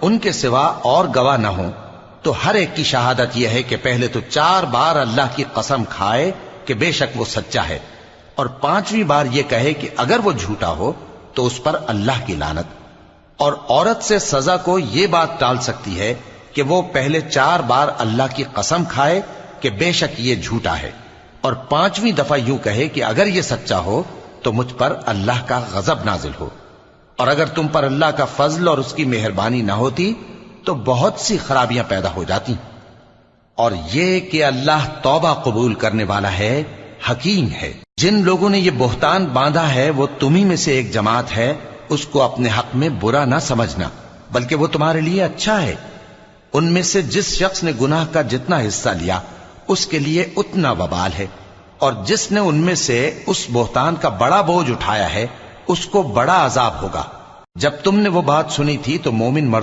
ان کے سوا اور گواہ نہ ہوں تو ہر ایک کی شہادت یہ ہے کہ پہلے تو 4 بار اللہ کی قسم کھائے کہ بے شک وہ سچا ہے، اور 5ویں بار یہ کہے کہ اگر وہ جھوٹا ہو تو اس پر اللہ کی لعنت۔ اور عورت سے سزا کو یہ بات ٹال سکتی ہے کہ وہ پہلے 4 بار اللہ کی قسم کھائے کہ بے شک یہ جھوٹا ہے، اور 5ویں دفعہ یوں کہے کہ اگر یہ سچا ہو تو مجھ پر اللہ کا غضب نازل ہو۔ اور اگر تم پر اللہ کا فضل اور اس کی مہربانی نہ ہوتی تو بہت سی خرابیاں پیدا ہو جاتی۔ اور یہ کہ اللہ توبہ قبول کرنے والا ہے، حکیم ہے۔ جن لوگوں نے یہ بہتان باندھا ہے وہ تمہیں میں سے ایک جماعت ہے، اس کو اپنے حق میں برا نہ سمجھنا، بلکہ وہ تمہارے لیے اچھا ہے۔ ان میں سے جس شخص نے گناہ کا جتنا حصہ لیا اس کے لیے اتنا وبال ہے، اور جس نے ان میں سے اس بہتان کا بڑا بوجھ اٹھایا ہے اس کو بڑا عذاب ہوگا۔ جب تم نے وہ بات سنی تھی تو مومن مرد